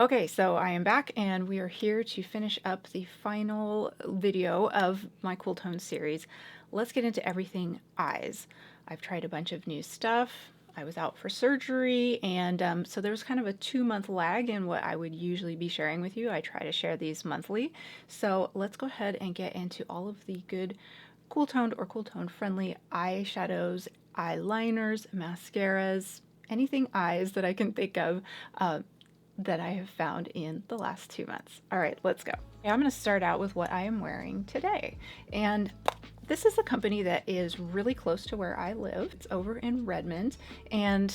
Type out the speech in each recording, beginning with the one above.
Okay, so I am back and we are here to finish up the final video of my Cool Tone series. Let's get into everything eyes. I've tried a bunch of new stuff. I was out for surgery, and so there was kind of a 2-month lag in what I would usually be sharing with you. I try to share these monthly. So let's go ahead and get into all of the good cool toned or cool tone friendly eyeshadows, eyeliners, mascaras, anything eyes that I can think of. That I have found in the last 2 months. All right, let's go. I'm going to start out with what I am wearing today. And this is a company that is really close to where I live. It's over in Redmond, and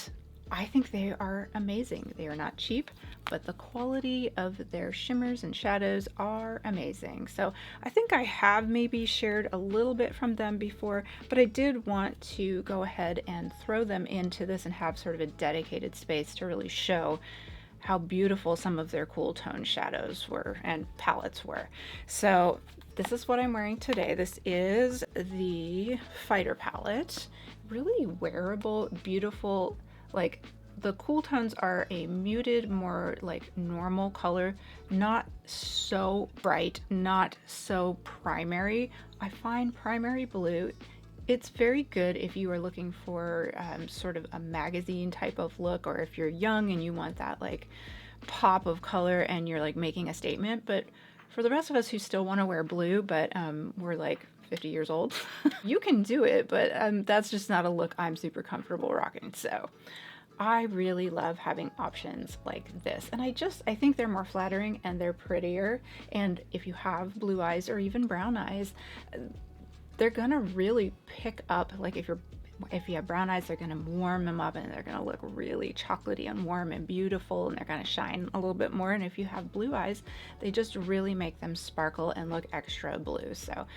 I think they are amazing. They are not cheap, but the quality of their shimmers and shadows are amazing. So I think I have maybe shared a little bit from them before, but I did want to go ahead and throw them into this and have sort of a dedicated space to really show how beautiful some of their cool tone shadows were and palettes were. So this is what I'm wearing today. This is the Fighter palette. Really wearable, beautiful. Like, the cool tones are a muted, more like normal color, not so bright, not so primary. I find primary blue, it's very good if you are looking for sort of a magazine type of look, or if you're young and you want that like pop of color and you're like making a statement. But for the rest of us who still want to wear blue, but we're like 50 years old, you can do it, but that's just not a look I'm super comfortable rocking. So I really love having options like this, and I think they're more flattering and they're prettier. And if you have blue eyes or even brown eyes, they're gonna really pick up, like if you have brown eyes, they're gonna warm them up and they're gonna look really chocolatey and warm and beautiful, and they're gonna shine a little bit more. And if you have blue eyes, they just really make them sparkle and look extra blue. So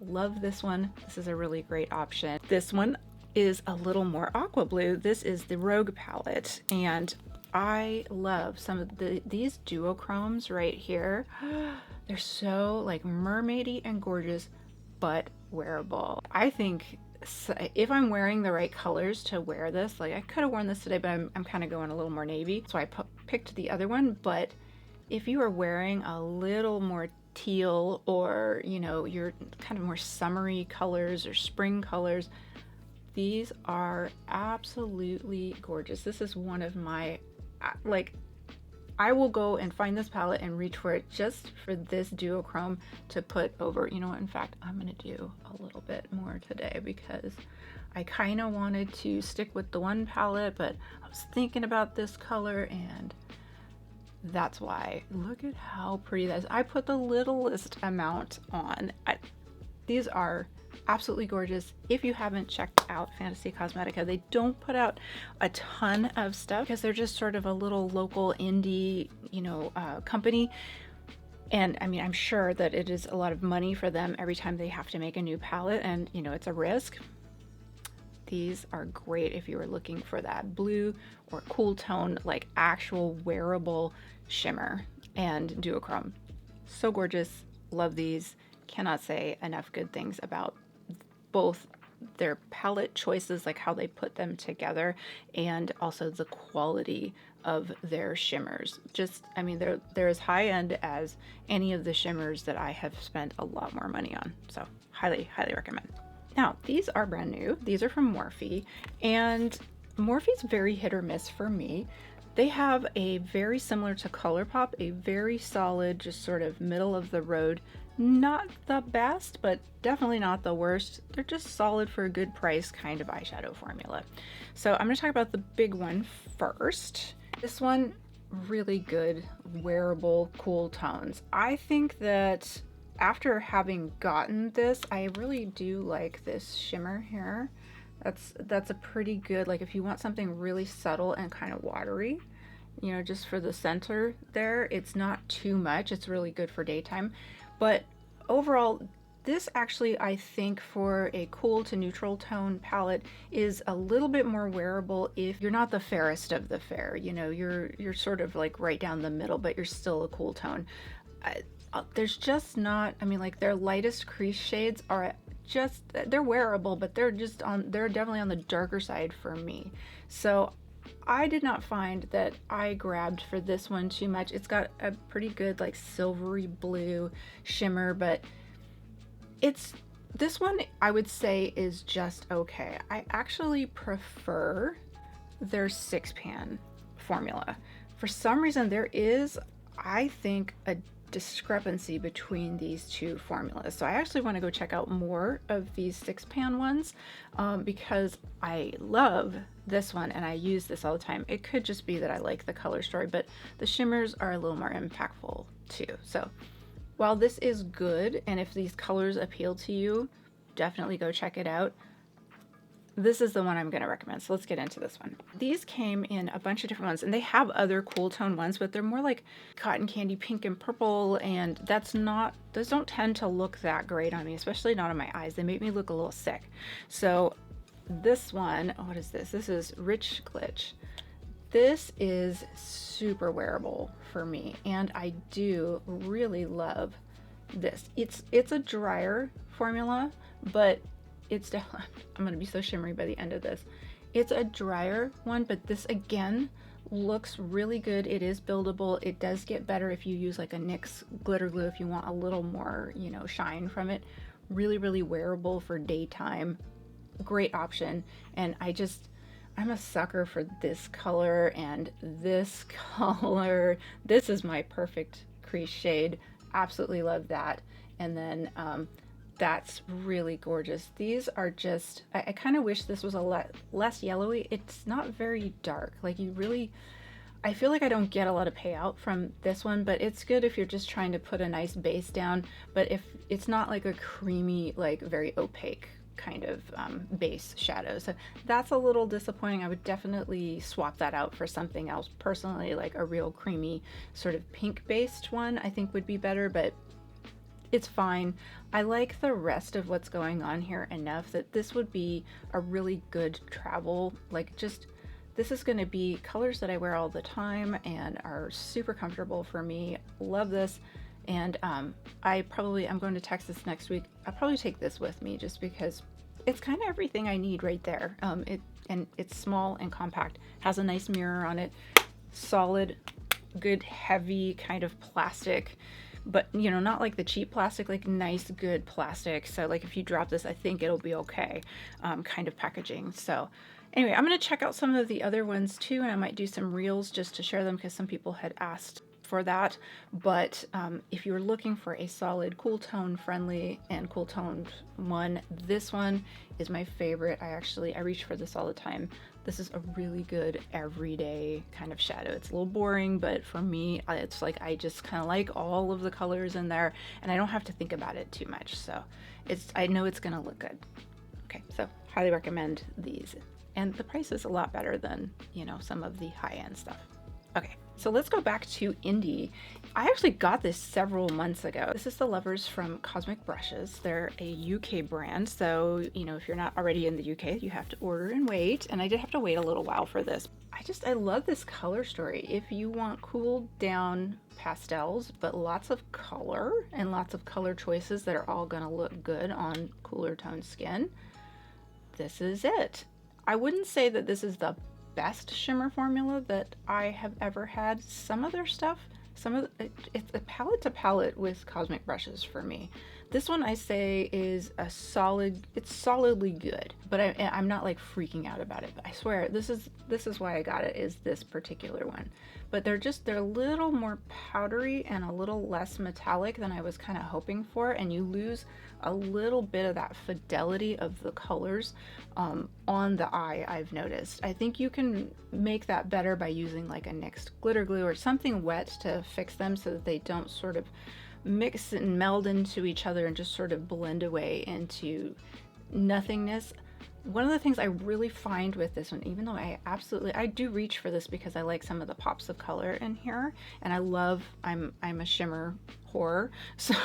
love this one. This is a really great option. This one is a little more aqua blue. This is the Rogue palette, and I love some of these duochromes right here. They're so like mermaidy and gorgeous, but wearable. I think if I'm wearing the right colors to wear this, like I could have worn this today, but I'm kind of going a little more navy, so I picked the other one. But if you are wearing a little more teal, or you know, you're kind of more summery colors or spring colors, these are absolutely gorgeous. This is one of my, like, I will go and find this palette and reach for it just for this duochrome to put over. You know what, in fact, I'm gonna do a little bit more today because I kind of wanted to stick with the one palette, but I was thinking about this color, and that's why. Look at how pretty that is. I put the littlest amount on. These are absolutely gorgeous. If you haven't checked out Fantasy Cosmetica, they don't put out a ton of stuff because they're just sort of a little local indie, you know, company. And I mean, I'm sure that it is a lot of money for them every time they have to make a new palette, and you know, it's a risk. These are great if you are looking for that blue or cool tone, like actual wearable shimmer and duochrome. So gorgeous. Love these. Cannot say enough good things about both their palette choices, like how they put them together, and also the quality of their shimmers. Just, I mean, they're as high end as any of the shimmers that I have spent a lot more money on. So highly, highly recommend. Now, these are brand new. These are from Morphe, and Morphe's very hit or miss for me. They have a very similar to ColourPop, a very solid, just sort of middle of the road, not the best, but definitely not the worst. They're just solid for a good price kind of eyeshadow formula. So I'm gonna talk about the big one first. This one, really good, wearable, cool tones. I think that after having gotten this, I really do like this shimmer here. That's a pretty good, like if you want something really subtle and kind of watery, you know, just for the center there, it's not too much. It's really good for daytime. But overall, this actually, I think, for a cool to neutral tone palette is a little bit more wearable if you're not the fairest of the fair. You know, you're sort of like right down the middle, but you're still a cool tone. There's just not, I mean, like their lightest crease shades are just, they're wearable, but they're definitely on the darker side for me. So I did not find that I grabbed for this one too much. It's got a pretty good like silvery blue shimmer, but this one I would say is just okay. I actually prefer their 6-pan formula. For some reason there is, I think, a discrepancy between these two formulas. So I actually want to go check out more of these 6-pan ones because I love this one and I use this all the time. It could just be that I like the color story, but the shimmers are a little more impactful too. So while this is good, and if these colors appeal to you, definitely go check it out. This is the one I'm going to recommend. So let's get into this one. These came in a bunch of different ones, and they have other cool tone ones, but they're more like cotton candy pink and purple, and those don't tend to look that great on me, especially not on my eyes. They make me look a little sick. So this one, what is this? This is Rich Glitch. This is super wearable for me, and I do really love this. It's a drier formula, but it's definitely, I'm going to be so shimmery by the end of this. It's a drier one, but this again looks really good. It is buildable. It does get better if you use like a NYX glitter glue if you want a little more, you know, shine from it. Really, really wearable for daytime. Great option. And I'm a sucker for this color and this color. This is my perfect crease shade. Absolutely love that. And then that's really gorgeous. These are just, I kind of wish this was a lot less yellowy. It's not very dark. Like I feel like I don't get a lot of payout from this one, but it's good if you're just trying to put a nice base down. But if it's not like a creamy, like very opaque kind of base shadow. So that's a little disappointing. I would definitely swap that out for something else. Personally, like a real creamy sort of pink based one I think would be better, but it's fine. I like the rest of what's going on here enough that this would be a really good travel, like just, this is going to be colors that I wear all the time and are super comfortable for me. Love this. And I'm going to Texas next week. I'll probably take this with me just because it's kind of everything I need right there. And it's small and compact, has a nice mirror on it, solid, good, heavy kind of plastic, but you know, not like the cheap plastic, like nice, good plastic. So like if you drop this, I think it'll be okay, kind of packaging. So anyway, I'm going to check out some of the other ones too, and I might do some reels just to share them because some people had asked for that. But if you're looking for a solid cool tone friendly and cool toned one, this one is my favorite. I reach for this all the time. This is a really good everyday kind of shadow. It's a little boring, but for me, it's like I just kind of like all of the colors in there and I don't have to think about it too much. So I know it's gonna look good. Okay, so highly recommend these. And the price is a lot better than, you know, some of the high-end stuff. Okay, so let's go back to Indie. I actually got this several months ago. This is the Lovers from Cosmic Brushes. They're a UK brand, so you know, if you're not already in the UK, you have to order and wait. And I did have to wait a little while for this. I love this color story. If you want cool down pastels, but lots of color and lots of color choices that are all gonna look good on cooler toned skin, this is it. I wouldn't say that this is the best shimmer formula that I have ever had. Some of their stuff, it's a palette to palette with Cosmic Brushes for me. This one I say is it's solidly good, but I'm not like freaking out about it. But I swear this is why I got it, is this particular one. But they're a little more powdery and a little less metallic than I was kind of hoping for, and you lose a little bit of that fidelity of the colors on the eye, I've noticed. I think you can make that better by using like a NYX glitter glue or something wet to fix them so that they don't sort of mix and meld into each other and just sort of blend away into nothingness. One of the things I really find with this one, even though I do reach for this because I like some of the pops of color in here, and I'm a shimmer whore, so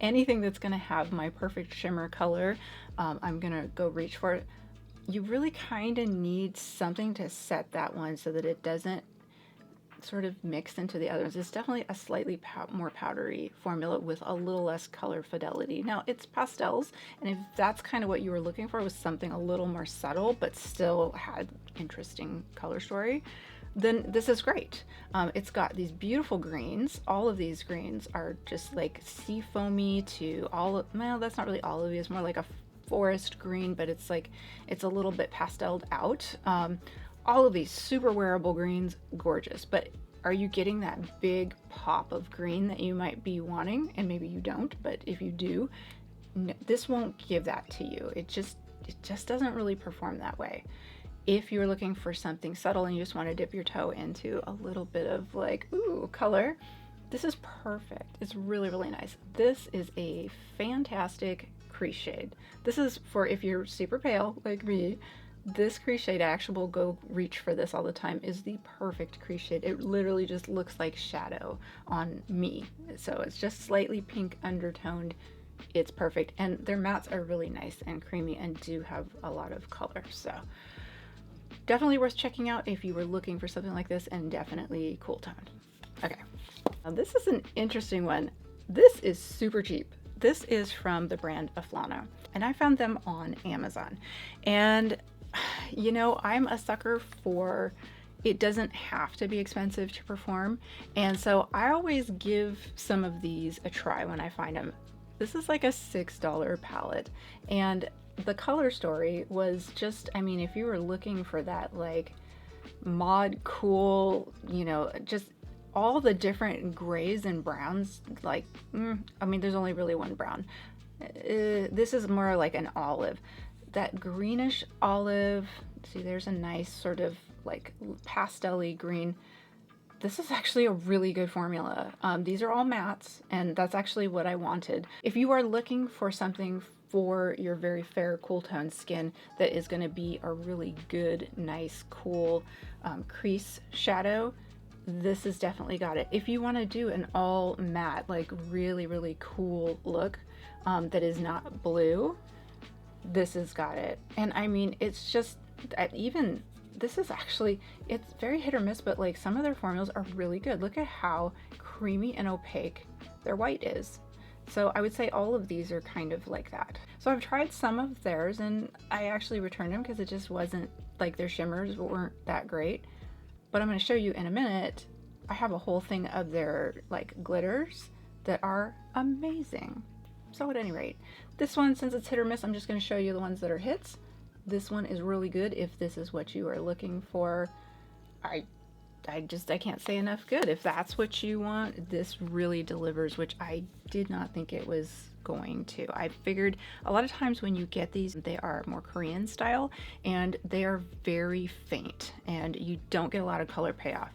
anything that's gonna have my perfect shimmer color, I'm gonna go reach for it. You really kind of need something to set that one so that it doesn't sort of mixed into the others. It's definitely a slightly more powdery formula with a little less color fidelity. Now it's pastels, and if that's kind of what you were looking for, was something a little more subtle but still had interesting color story, then this is great. It's got these beautiful greens. All of these greens are just like sea foamy to olive. Well, that's not really olive. It's more like a forest green, but it's like, it's a little bit pasteled out. All of these super wearable greens, gorgeous. But are you getting that big pop of green that you might be wanting? And maybe you don't, but if you do, this won't give that to you. It just doesn't really perform that way. If you're looking for something subtle and you just want to dip your toe into a little bit of like, ooh, color, this is perfect. It's really, really nice. This is a fantastic crease shade. This is for if you're super pale like me. This crease shade, I actually will go reach for this all the time, is the perfect crease shade. It literally just looks like shadow on me. So it's just slightly pink undertoned. It's perfect. And their mattes are really nice and creamy and do have a lot of color. So definitely worth checking out if you were looking for something like this, and definitely cool toned. Okay, now this is an interesting one. This is super cheap. This is from the brand Afflano, and I found them on Amazon. And you know, I'm a sucker for, it doesn't have to be expensive to perform. And so I always give some of these a try when I find them. This is like a $6 palette, and the color story was just, I mean, if you were looking for that like mod cool, you know, just all the different grays and browns, like, I mean, there's only really one brown. This is more like an olive. That greenish olive, see, there's a nice sort of like pastel-y green. This is actually a really good formula. These are all mattes, and that's actually what I wanted. If you are looking for something for your very fair, cool toned skin that is going to be a really good, nice, cool crease shadow, this has definitely got it. If you want to do an all matte, like really, really cool look that is not blue, this has got it. And I mean, it's just, even, this is actually, it's very hit or miss, but like some of their formulas are really good. Look at how creamy and opaque their white is. So I would say all of these are kind of like that. So I've tried some of theirs, and I actually returned them because it just wasn't, like, their shimmers weren't that great. But I'm going to show you in a minute. I have a whole thing of their like glitters that are amazing. So at any rate, this one, since it's hit or miss, I'm just going to show you the ones that are hits. This one is really good if this is what you are looking for. I can't say enough good. If that's what you want, this really delivers, which I did not think it was going to. I figured a lot of times when you get these, they are more Korean style, and they are very faint, and you don't get a lot of color payoff.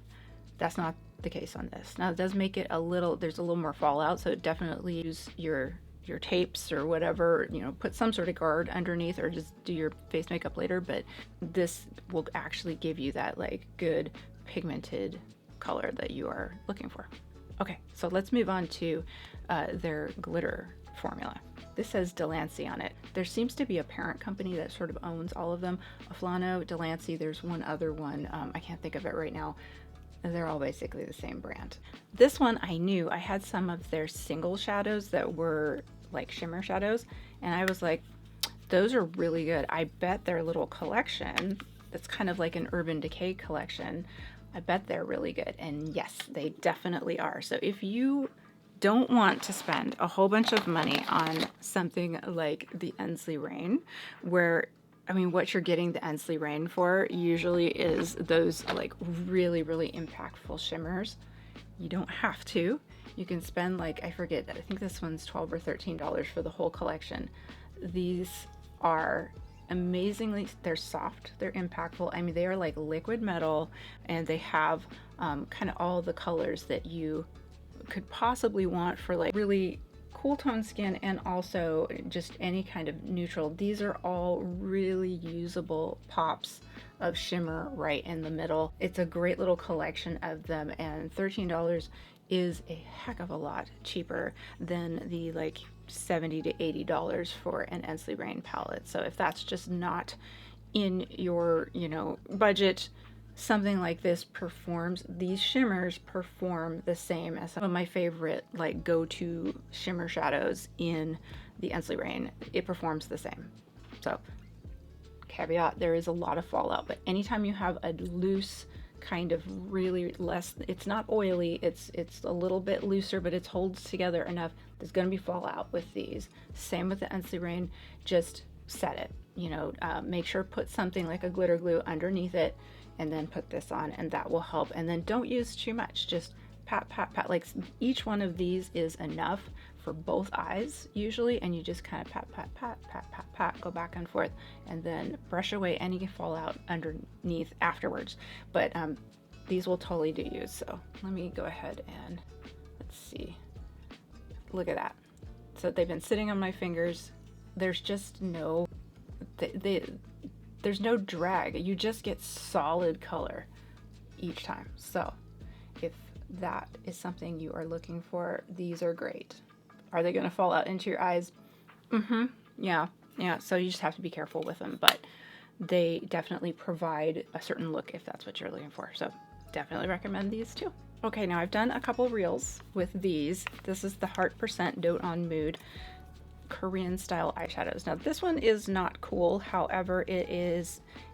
That's not the case on this. Now, it does make it a little, there's a little more fallout, so definitely use your tapes or whatever, you know, put some sort of guard underneath, or just do your face makeup later, but this will actually give you that like good pigmented color that you are looking for. Okay, so let's move on to their glitter formula. This says DeLanci on it. There seems to be a parent company that sort of owns all of them. Afflano, DeLanci, there's one other one, I can't think of it right now. They're all basically the same brand. This one I knew, I had some of their single shadows that were like shimmer shadows, and I was like, those are really good. I bet their little collection, that's kind of like an Urban Decay collection, I bet they're really good. And yes, they definitely are. So if you don't want to spend a whole bunch of money on something like the Ensley Rain, where, I mean, what you're getting the Ensley Rain for usually is those like really, really impactful shimmers. You don't have to. You can spend like, I forget, I think this one's $12 or $13 for the whole collection. These are amazingly, they're soft, they're impactful. I mean, they are like liquid metal, and they have kind of all the colors that you could possibly want for like really cool tone skin, and also just any kind of neutral. These are all really usable pops of shimmer right in the middle. It's a great little collection of them, and $13 is a heck of a lot cheaper than the like $70 to $80 for an Ensley Rain palette. So if that's just not in your, you know, budget, something like this performs, these shimmers perform the same as some of my favorite like go-to shimmer shadows in the Ensley Rain. It performs the same. So caveat, there is a lot of fallout, but anytime you have a loose kind of really less, it's not oily, it's a little bit looser, but it holds together enough, there's going to be fallout with these. Same with the Ensley Rain, just set it, you know, make sure put something like a glitter glue underneath it and then put this on, and that will help. And then don't use too much, just pat pat pat, like each one of these is enough for both eyes usually, and you just kind of pat pat pat pat pat pat, go back and forth, and then brush away any fallout underneath afterwards. But these will totally do use. So let me go ahead and let's see, look at that. So they've been sitting on my fingers, there's just no there's no drag, you just get solid color each time. So if that is something you are looking for, these are great. Are they going to fall out into your eyes? Yeah. So you just have to be careful with them, but they definitely provide a certain look if that's what you're looking for. So definitely recommend these too. Okay, now I've done a couple reels with these. This is the Heart % Dote on Mood Korean style eyeshadows. Now this one is not cool, however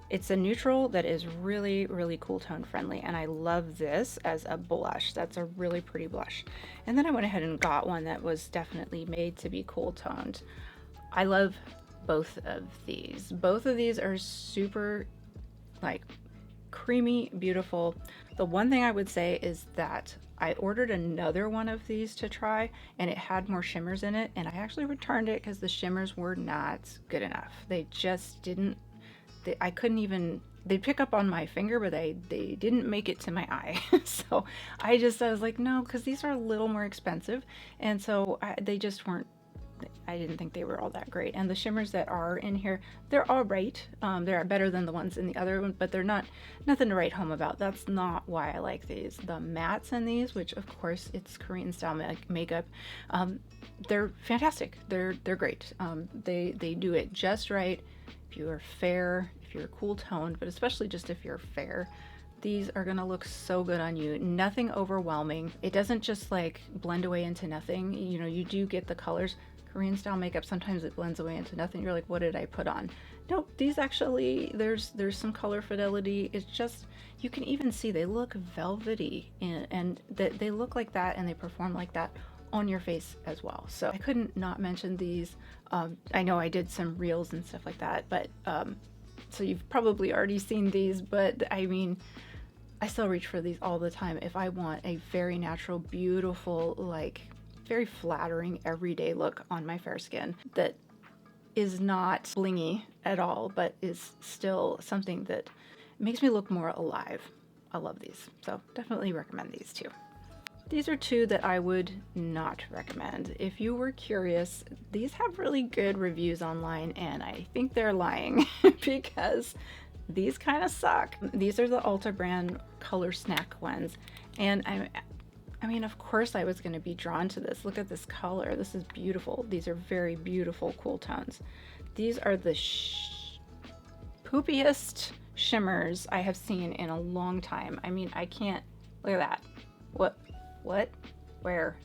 it's a neutral that is really, really cool tone friendly, and I love this as a blush. That's a really pretty blush. And then I went ahead and got one that was definitely made to be cool toned. I love both of these. Both of these are super like creamy, beautiful. The one thing I would say is that I ordered another one of these to try, and it had more shimmers in it, and I actually returned it because the shimmers were not good enough. They just didn't, I couldn't even, they'd pick up on my finger, but they didn't make it to my eye. So I was like, no, because these are a little more expensive, and so they just weren't, I didn't think they were all that great. And the shimmers that are in here, they're all right. They're better than the ones in the other one, but they're nothing to write home about. That's not why I like these. The mattes in these, which of course it's Korean style makeup, they're fantastic. They're great. They do it just right. If you are fair, if you're cool toned, but especially just if you're fair, these are gonna look so good on you. Nothing overwhelming. It doesn't just like blend away into nothing. You know, you do get the colors. Korean style makeup, sometimes it blends away into nothing. You're like, what did I put on? Nope, these actually, there's some color fidelity. It's just, you can even see they look velvety, and they look like that, and they perform like that on your face as well. So I couldn't not mention these. I know I did some reels and stuff like that, but so you've probably already seen these, but I mean, I still reach for these all the time if I want a very natural, beautiful, like very flattering everyday look on my fair skin that is not blingy at all, but is still something that makes me look more alive. I love these, so definitely recommend these too. These are two that I would not recommend. If you were curious, these have really good reviews online, and I think they're lying because these kind of suck. These are the Ulta brand Color Snack ones, and I mean, of course I was going to be drawn to this. Look at this color. This is beautiful. These are very beautiful cool tones. These are the poopiest shimmers I have seen in a long time. I mean, I can't, look at that. What? Where?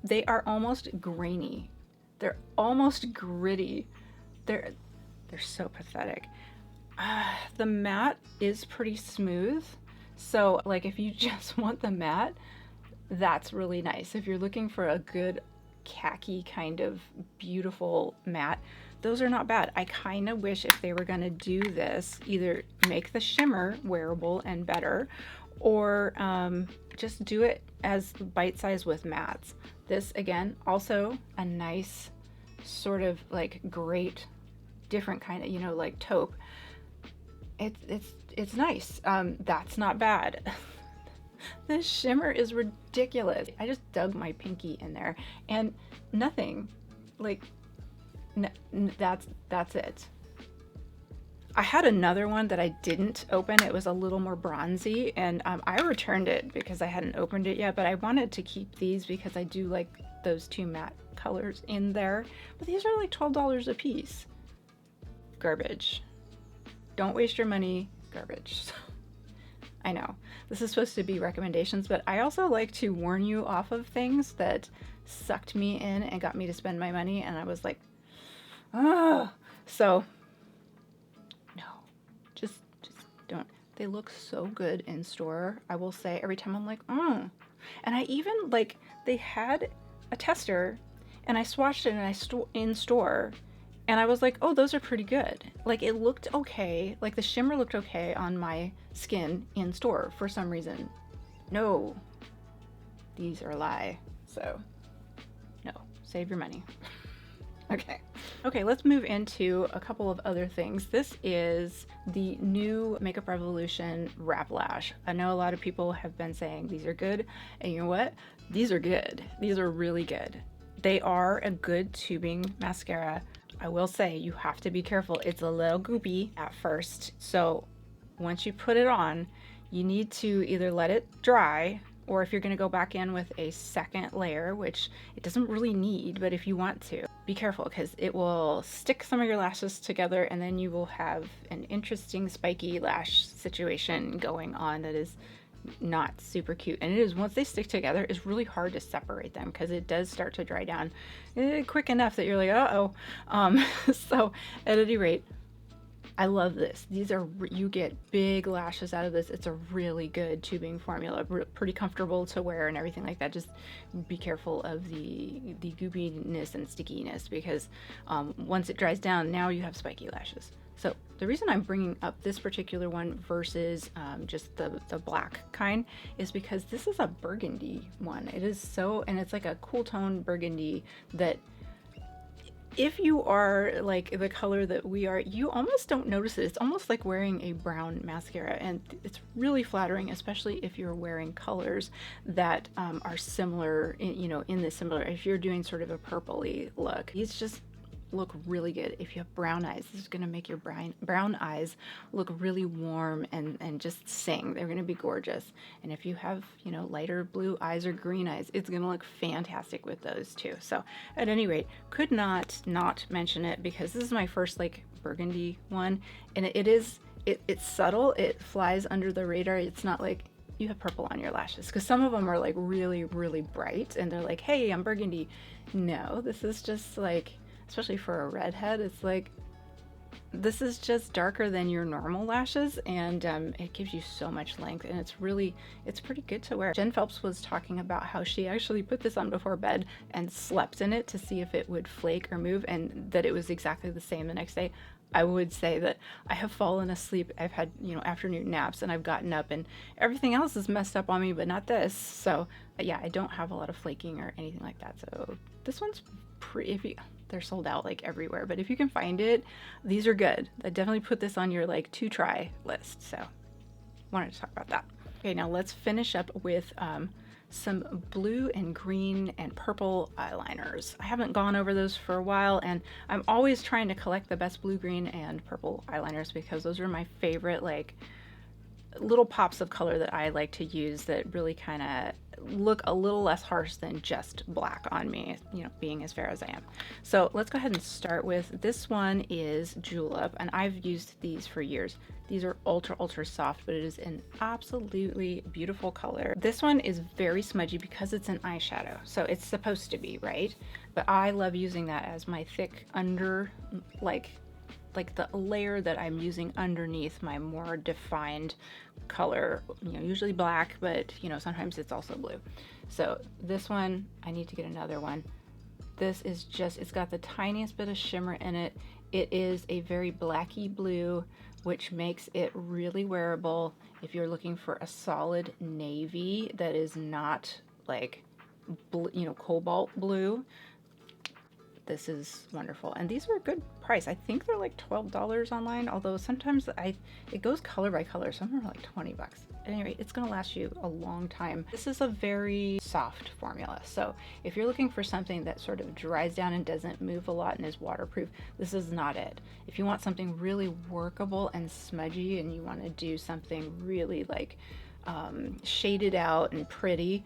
They are almost grainy. They're almost gritty. They're so pathetic. The matte is pretty smooth. So like if you just want the matte, that's really nice. If you're looking for a good khaki kind of beautiful matte, those are not bad. I kind of wish if they were going to do this, either make the shimmer wearable and better, or just do it as bite size with mattes. This again, also a nice sort of like great different kind of, you know, like taupe. It's nice. That's not bad. This shimmer is ridiculous. I just dug my pinky in there and nothing, like that's it. I had another one that I didn't open. It was a little more bronzy, and I returned it because I hadn't opened it yet, but I wanted to keep these because I do like those two matte colors in there. But these are like $12 a piece. Garbage. Don't waste your money. Garbage. I know. This is supposed to be recommendations, but I also like to warn you off of things that sucked me in and got me to spend my money, and I was like, ah. So, no. Just don't. They look so good in store. I will say every time I'm like, And I even, like, they had a tester, and I swatched it in store, and I was like, oh, those are pretty good. Like, it looked okay. Like, the shimmer looked okay on my skin in store for some reason. No, these are a lie. So, no, save your money. Okay, let's move into a couple of other things. This is the new Makeup Revolution Wrap Lash. I know a lot of people have been saying these are good, and you know what? These are good. These are really good. They are a good tubing mascara. I will say you have to be careful. It's a little goopy at first. So once you put it on, you need to either let it dry, or if you're going to go back in with a second layer, which it doesn't really need, but if you want to, be careful because it will stick some of your lashes together, and then you will have an interesting spiky lash situation going on that is not super cute. And it is, once they stick together, it's really hard to separate them because it does start to dry down quick enough that you're like, uh-oh. So at any rate, I love this. These are, you get big lashes out of this. It's a really good tubing formula, pretty comfortable to wear and everything like that. Just be careful of the goopiness and stickiness because once it dries down, now you have spiky lashes. So the reason I'm bringing up this particular one versus just the black kind is because this is a burgundy one. It is so, and it's like a cool tone burgundy that if you are like the color that we are, you almost don't notice it. It's almost like wearing a brown mascara, and it's really flattering, especially if you're wearing colors that are similar, in this similar, if you're doing sort of a purpley look. These just look really good. If you have brown eyes, this is going to make your brown eyes look really warm and just sing. They're going to be gorgeous. And if you have, lighter blue eyes or green eyes, it's going to look fantastic with those too. So at any rate, could not mention it because this is my first like burgundy one, and it's subtle. It flies under the radar. It's not like you have purple on your lashes, because some of them are like really, really bright and they're like, hey, I'm burgundy. No, this is just like, especially for a redhead, it's like, this is just darker than your normal lashes, and it gives you so much length, and it's pretty good to wear. Jen Phelps was talking about how she actually put this on before bed and slept in it to see if it would flake or move, and that it was exactly the same the next day. I would say that I have fallen asleep. I've had, afternoon naps, and I've gotten up and everything else is messed up on me, but not this. So yeah, I don't have a lot of flaking or anything like that. So this one's pretty, they're sold out like everywhere, but if you can find it, these are good. I definitely put this on your like to try list. So wanted to talk about that. Okay, now let's finish up with some blue and green and purple eyeliners. I haven't gone over those for a while, and I'm always trying to collect the best blue, green, and purple eyeliners because those are my favorite, like, little pops of color that I like to use that really kind of look a little less harsh than just black on me, being as fair as I am. So let's go ahead and start with, this one is Julep, and I've used these for years. These are ultra soft, but it is an absolutely beautiful color. This one is very smudgy because it's an eyeshadow, so it's supposed to be, right? But I love using that as my thick under, like the layer that I'm using underneath my more defined color, usually black, but sometimes it's also blue. So this one, I need to get another one. This is just, it's got the tiniest bit of shimmer in it. It is a very blacky blue, which makes it really wearable if you're looking for a solid navy that is not like, cobalt blue. This is wonderful, and these are a good price. I think they're like $12 online, although sometimes it goes color by color. Some are like 20 bucks. At any rate, it's gonna last you a long time. This is a very soft formula, so if you're looking for something that sort of dries down and doesn't move a lot and is waterproof, this is not it. If you want something really workable and smudgy, and you want to do something really like shaded out and pretty,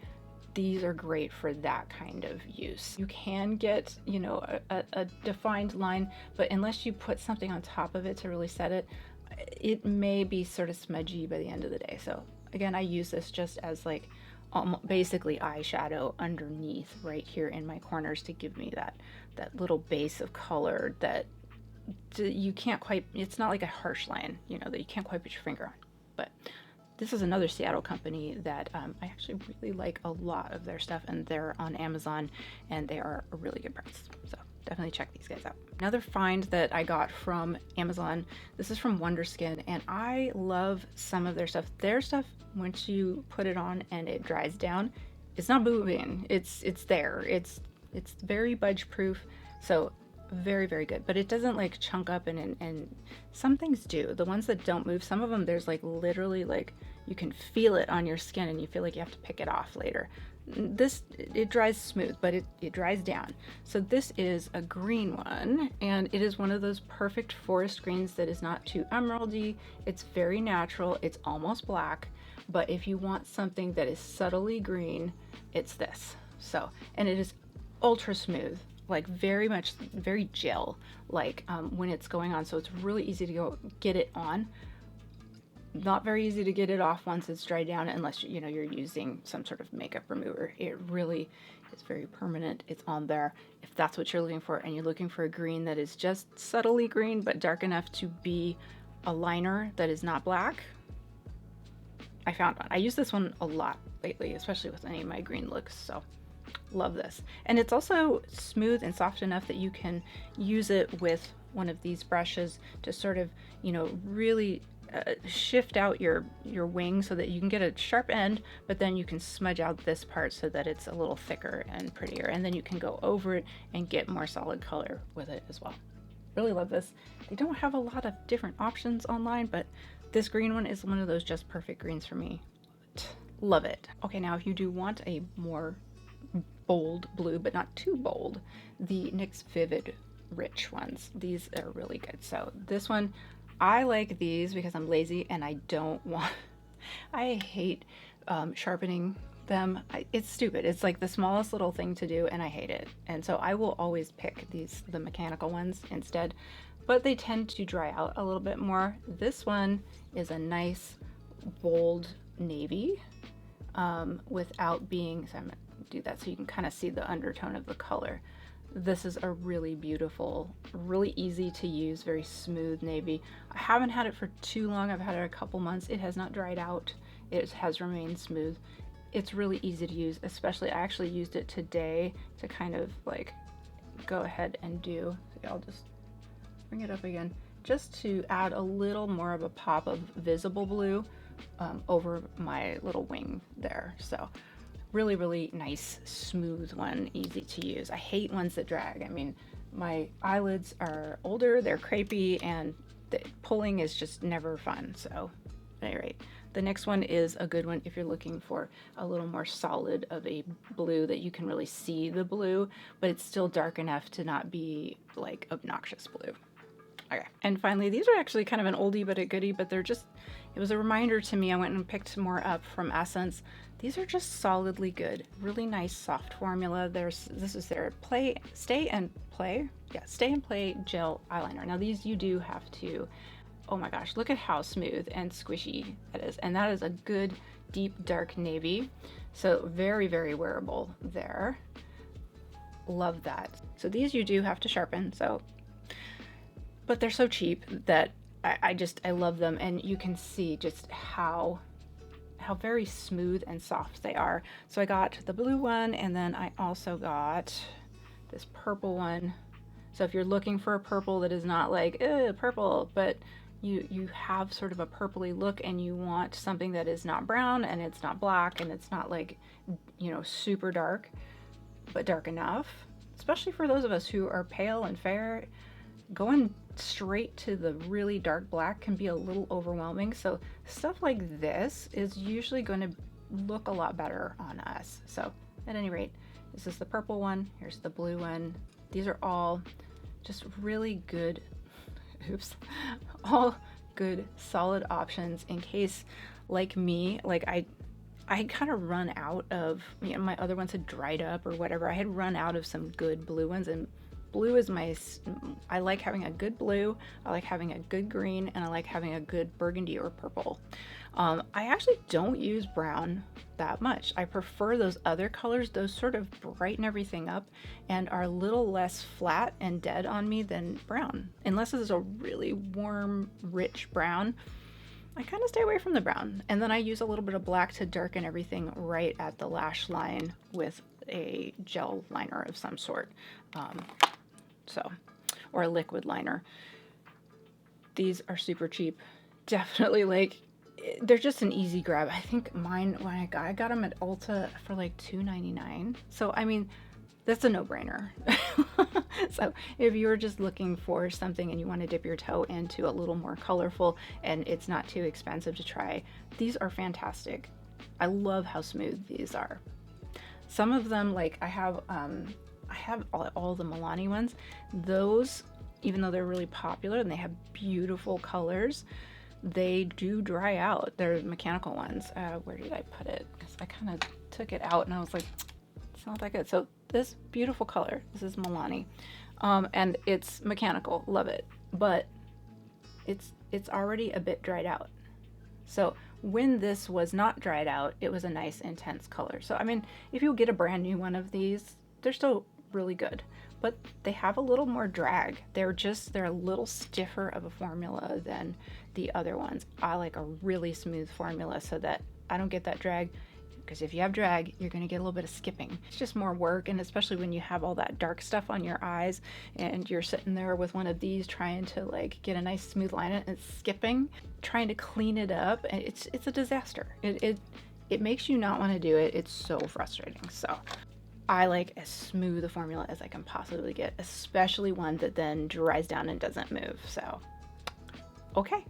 these are great for that kind of use. You can get, a defined line, but unless you put something on top of it to really set it, it may be sort of smudgy by the end of the day. So again, I use this just as like basically eyeshadow underneath right here in my corners to give me that little base of color that you can't quite, it's not like a harsh line, you know, that you can't quite put your finger on. But this is another Seattle company that I actually really like a lot of their stuff, and they're on Amazon, and they are a really good price. So definitely check these guys out. Another find that I got from Amazon, this is from Wonderskin, and I love some of their stuff. Their stuff, once you put it on and it dries down, it's not moving. It's there. It's very budge proof. So very, very good, but it doesn't like chunk up, and some things do. The ones that don't move, some of them, there's like literally like you can feel it on your skin and you feel like you have to pick it off later. This, it dries smooth, but it dries down. So this is a green one, and it is one of those perfect forest greens that is not too emeraldy. It's very natural. It's almost black, but if you want something that is subtly green, it's this. So, and it is ultra smooth, like very gel like when it's going on, so it's really easy to go get it on. Not very easy to get it off once it's dried down, unless you know you're using some sort of makeup remover. It really is very permanent. It's on there if that's what you're looking for, and you're looking for a green that is just subtly green but dark enough to be a liner that is not black. I found one. I use this one a lot lately, especially with any of my green looks, so love this. And it's also smooth and soft enough that you can use it with one of these brushes to sort of, you know, really shift out your wing so that you can get a sharp end, but then you can smudge out this part so that it's a little thicker and prettier, and then you can go over it and get more solid color with it as well. Really love this. They don't have a lot of different options online, but this green one is one of those just perfect greens for me. Love it. Okay, now if you do want a more bold blue, but not too bold, the NYX Vivid Rich ones, these are really good. So this one, I like these because I'm lazy and I don't want, I hate sharpening them. It's stupid. It's like the smallest little thing to do, and I hate it. And so I will always pick the mechanical ones instead, but they tend to dry out a little bit more. This one is a nice bold navy without being, so I'm gonna do that so you can kind of see the undertone of the color. This is a really beautiful, really easy to use, very smooth navy. I haven't had it for too long. I've had it a couple months. It has not dried out. It has remained smooth. It's really easy to use, especially I actually used it today to kind of like go ahead and do, so I'll just bring it up again, just to add a little more of a pop of visible blue over my little wing there. So really, really nice, smooth one, easy to use. I hate ones that drag. I mean, my eyelids are older, they're crepey, and the pulling is just never fun. So, at any rate, the next one is a good one if you're looking for a little more solid of a blue that you can really see the blue, but it's still dark enough to not be like obnoxious blue. Okay, and finally, these are actually kind of an oldie but a goodie, but they're just, it was a reminder to me. I went and picked more up from Essence. These are just solidly good, really nice soft formula. This is their Stay and Play gel eyeliner. Now these you do have to, oh my gosh, look at how smooth and squishy it is. And that is a good deep dark navy. So very, very wearable there. Love that. So these you do have to sharpen, but they're so cheap that I love them, and you can see just how very smooth and soft they are. So I got the blue one, and then I also got this purple one. So if you're looking for a purple that is not like purple, but you have sort of a purpley look, and you want something that is not brown and it's not black and it's not like, you know, super dark, but dark enough, especially for those of us who are pale and fair, going straight to the really dark black can be a little overwhelming. So stuff like this is usually going to look a lot better on us. So at any rate, this is the purple one. Here's the blue one. These are all just really good, all good solid options in case, like me, like I kind of run out of, you know, my other ones had dried up or whatever. I had run out of some good blue ones, and blue is I like having a good blue, I like having a good green, and I like having a good burgundy or purple. I actually don't use brown that much. I prefer those other colors. Those sort of brighten everything up and are a little less flat and dead on me than brown. Unless it's a really warm, rich brown, I kind of stay away from the brown. And then I use a little bit of black to darken everything right at the lash line with a gel liner of some sort. Or a liquid liner. These are super cheap. Definitely, like, they're just an easy grab. I think mine, when I got them at Ulta for like $2.99. So, I mean, that's a no-brainer. So if you're just looking for something and you want to dip your toe into a little more colorful and it's not too expensive to try, these are fantastic. I love how smooth these are. Some of them, like I have all the Milani ones. Those, even though they're really popular and they have beautiful colors, they do dry out. They're mechanical ones. Where did I put it? Because I kind of took it out and I was like, it's not that good. So this beautiful color, this is Milani, and it's mechanical, love it, but it's already a bit dried out. So when this was not dried out, it was a nice intense color. So I mean, if you get a brand new one of these, they're still really good, but they have a little more drag. They're a little stiffer of a formula than the other ones. I like a really smooth formula so that I don't get that drag. Because if you have drag, you're going to get a little bit of skipping. It's just more work, and especially when you have all that dark stuff on your eyes and you're sitting there with one of these trying to like get a nice smooth line and it's skipping, trying to clean it up, and it's a disaster. It makes you not want to do it. It's so frustrating. So I like as smooth a formula as I can possibly get, especially one that then dries down and doesn't move. So, okay.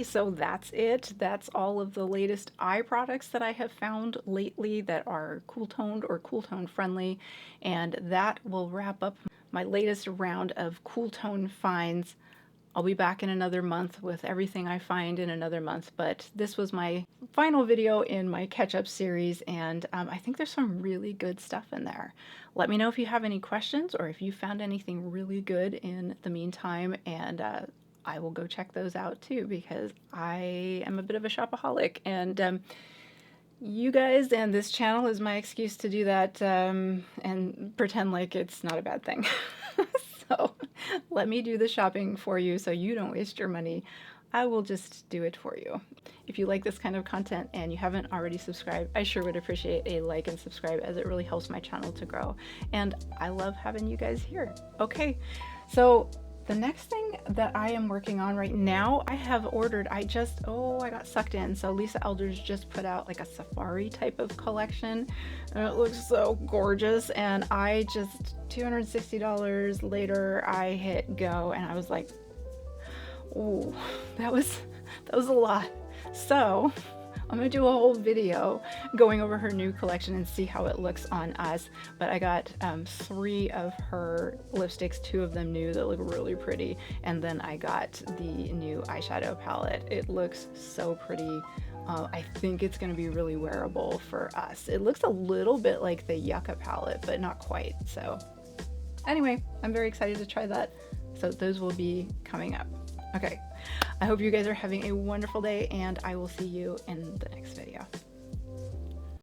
So that's it. That's all of the latest eye products that I have found lately that are cool toned or cool tone friendly. And that will wrap up my latest round of cool tone finds. I'll be back in another month with everything I find in another month, but this was my final video in my catch-up series, and I think there's some really good stuff in there. Let me know if you have any questions or if you found anything really good in the meantime, and I will go check those out too, because I am a bit of a shopaholic, and you guys and this channel is my excuse to do that and pretend like it's not a bad thing. So let me do the shopping for you so you don't waste your money. I will just do it for you. If you like this kind of content and you haven't already subscribed, I sure would appreciate a like and subscribe, as it really helps my channel to grow. And I love having you guys here. Okay, so the next thing that I am working on right now, I have ordered, I got sucked in. So Lisa Eldridge just put out like a safari type of collection, and it looks so gorgeous. And I just, $260 later, I hit go, and I was like, oh, that was a lot. So I'm gonna do a whole video going over her new collection and see how it looks on us. But I got 3 of her lipsticks, 2 of them new that look really pretty, and then I got the new eyeshadow palette. It looks so pretty. I think it's gonna be really wearable for us. It looks a little bit like the Yucca palette, but not quite. So anyway, I'm very excited to try that. So those will be coming up. Okay, I hope you guys are having a wonderful day, and I will see you in the next video.